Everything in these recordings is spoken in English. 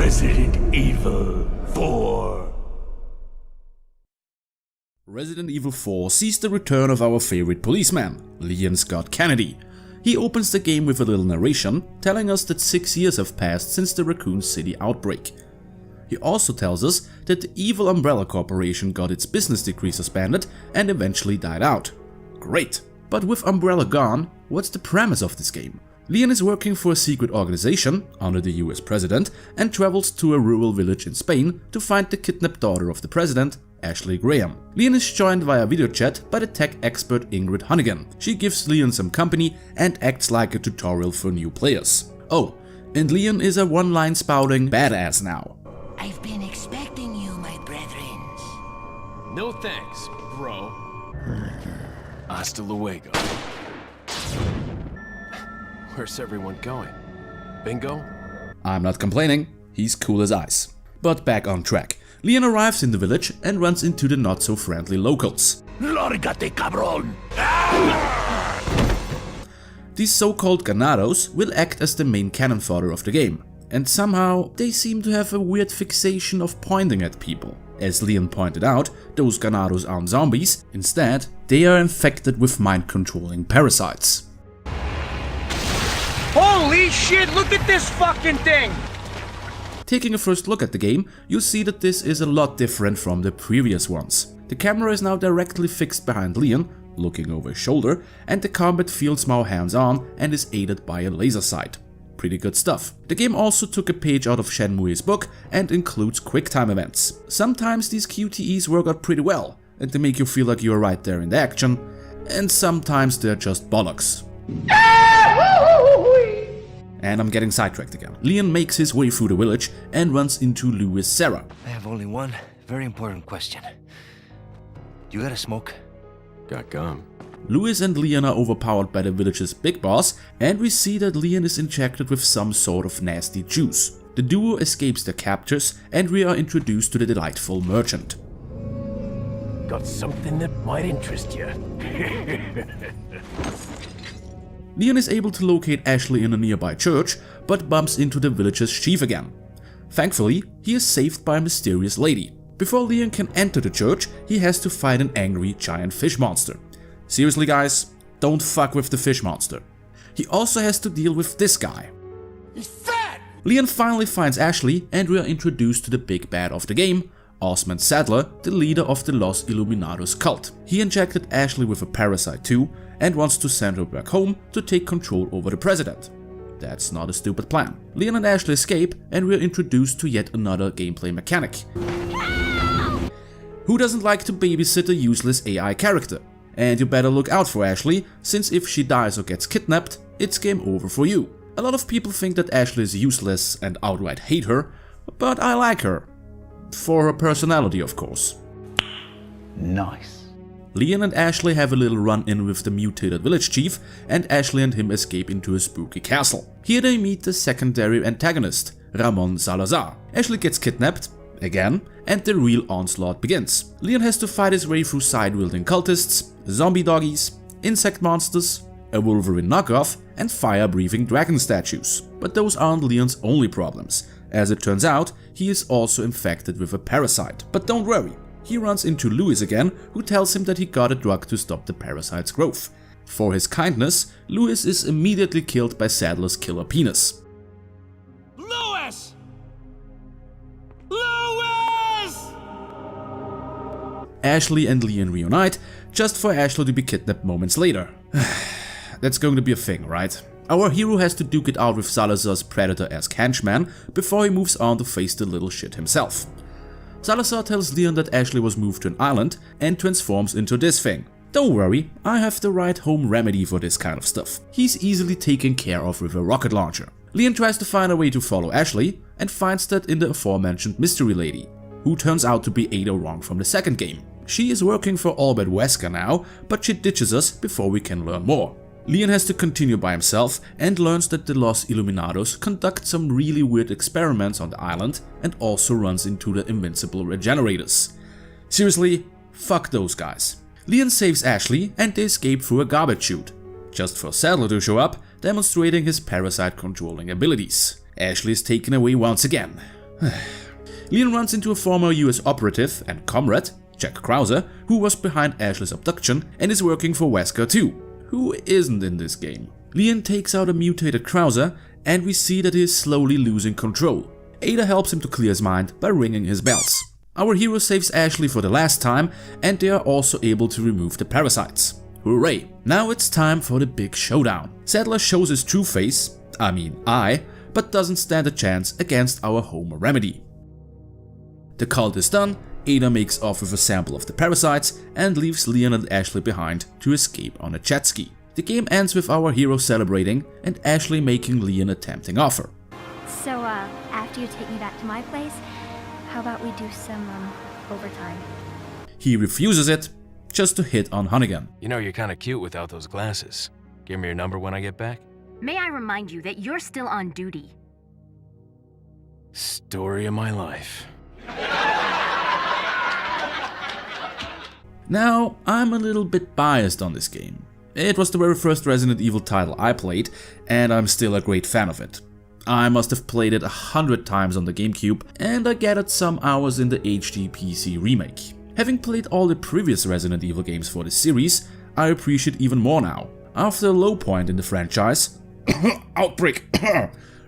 Resident Evil 4. Resident Evil 4 sees the return of our favorite policeman, Leon Scott Kennedy. He opens the game with a little narration, telling us that 6 years have passed since the Raccoon City outbreak. He also tells us that the evil Umbrella Corporation got its business decree suspended and eventually died out. Great! But with Umbrella gone, what's the premise of this game? Leon is working for a secret organization under the US president and travels to a rural village in Spain to find the kidnapped daughter of the president, Ashley Graham. Leon is joined via video chat by the tech expert Ingrid Hunnigan. She gives Leon some company and acts like a tutorial for new players. Oh, and Leon is a one-line spouting badass now. I've been expecting you, my brethrens. No thanks, bro. Hasta luego. Where's everyone going? Bingo? I'm not complaining, he's cool as ice. But back on track. Leon arrives in the village and runs into the not-so-friendly locals. Lárgate, cabrón! These so-called ganados will act as the main cannon fodder of the game, and somehow they seem to have a weird fixation of pointing at people. As Leon pointed out, those ganados aren't zombies, instead they are infected with mind-controlling parasites. Holy shit, look at this fucking thing! Taking a first look at the game, you'll see that this is a lot different from the previous ones. The camera is now directly fixed behind Leon, looking over his shoulder, and the combat feels more hands-on and is aided by a laser sight. Pretty good stuff. The game also took a page out of Shenmue's book and includes QuickTime events. Sometimes these QTEs work out pretty well, and they make you feel like you're right there in the action, and sometimes they're just bollocks. And I'm getting sidetracked again. Leon makes his way through the village and runs into Louis Serra. I have only one very important question. You got a smoke? Got gum. Louis and Leon are overpowered by the village's big boss, and we see that Leon is injected with some sort of nasty juice. The duo escapes their captors, and we are introduced to the delightful merchant. Got something that might interest you. Leon is able to locate Ashley in a nearby church, but bumps into the village's chief again. Thankfully, he is saved by a mysterious lady. Before Leon can enter the church, he has to fight an angry giant fish monster. Seriously guys, don't fuck with the fish monster. He also has to deal with this guy. He's fat! Leon finally finds Ashley and we are introduced to the big bad of the game, Osmond Sadler, the leader of the Los Illuminados cult. He injected Ashley with a parasite too and wants to send her back home to take control over the president. That's not a stupid plan. Leon and Ashley escape and we are introduced to yet another gameplay mechanic. Who doesn't like to babysit a useless AI character? And you better look out for Ashley, since if she dies or gets kidnapped, it's game over for you. A lot of people think that Ashley is useless and outright hate her, but I like her. For her personality, of course. Nice. Leon and Ashley have a little run-in with the mutated village chief, and Ashley and him escape into a spooky castle. Here they meet the secondary antagonist, Ramon Salazar. Ashley gets kidnapped, again, and the real onslaught begins. Leon has to fight his way through side-wielding cultists, zombie doggies, insect monsters, a Wolverine knockoff, and fire-breathing dragon statues. But those aren't Leon's only problems. As it turns out, he is also infected with a parasite. But don't worry, he runs into Louis again, who tells him that he got a drug to stop the parasite's growth. For his kindness, Louis is immediately killed by Sadler's killer penis. Louis! Louis! Ashley and Leon reunite, just for Ashley to be kidnapped moments later. That's going to be a thing, right? Our hero has to duke it out with Salazar's predator-esque henchman before he moves on to face the little shit himself. Salazar tells Leon that Ashley was moved to an island and transforms into this thing. Don't worry, I have the right home remedy for this kind of stuff. He's easily taken care of with a rocket launcher. Leon tries to find a way to follow Ashley and finds that in the aforementioned mystery lady, who turns out to be Ada Wong from the second game. She is working for Albert Wesker now, but she ditches us before we can learn more. Leon has to continue by himself and learns that the Los Illuminados conduct some really weird experiments on the island and also runs into the invincible regenerators. Seriously, fuck those guys. Leon saves Ashley and they escape through a garbage chute, just for Sadler to show up, demonstrating his parasite controlling abilities. Ashley is taken away once again. Leon runs into a former US operative and comrade, Jack Krauser, who was behind Ashley's abduction and is working for Wesker too, who isn't in this game. Leon takes out a mutated Krauser and we see that he is slowly losing control. Ada helps him to clear his mind by ringing his bells. Our hero saves Ashley for the last time and they are also able to remove the parasites. Hooray! Now it's time for the big showdown. Sadler shows his true face, eye, but doesn't stand a chance against our home remedy. The cult is done, Ada makes off with a sample of the parasites and leaves Leon and Ashley behind to escape on a jet ski. The game ends with our hero celebrating and Ashley making Leon a tempting offer. So, after you take me back to my place, how about we do some, overtime? He refuses it, just to hit on Hunnigan. You know you're kinda cute without those glasses. Give me your number when I get back. May I remind you that you're still on duty? Story of my life. Now, I'm a little bit biased on this game. It was the very first Resident Evil title I played, and I'm still a great fan of it. I must have played it 100 times on the GameCube, and I gathered some hours in the HD PC remake. Having played all the previous Resident Evil games for the series, I appreciate even more now. After a low point in the franchise, outbreak,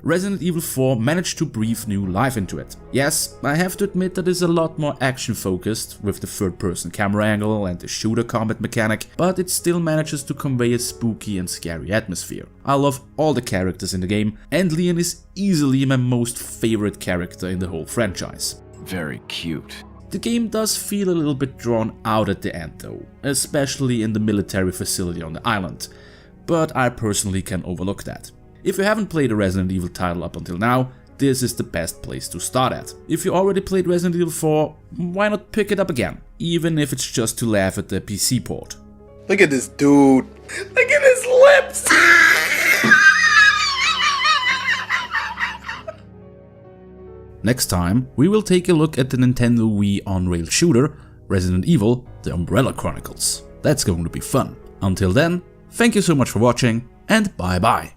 Resident Evil 4 managed to breathe new life into it. Yes, I have to admit that it's a lot more action focused with the third-person camera angle and the shooter combat mechanic, but it still manages to convey a spooky and scary atmosphere. I love all the characters in the game, and Leon is easily my most favorite character in the whole franchise. Very cute. The game does feel a little bit drawn out at the end though, especially in the military facility on the island, but I personally can overlook that. If you haven't played a Resident Evil title up until now, this is the best place to start at. If you already played Resident Evil 4, why not pick it up again, even if it's just to laugh at the PC port. Look at this dude. Look at his lips. Next time, we will take a look at the Nintendo Wii on-rail shooter, Resident Evil: The Umbrella Chronicles. That's going to be fun. Until then, thank you so much for watching, and bye bye.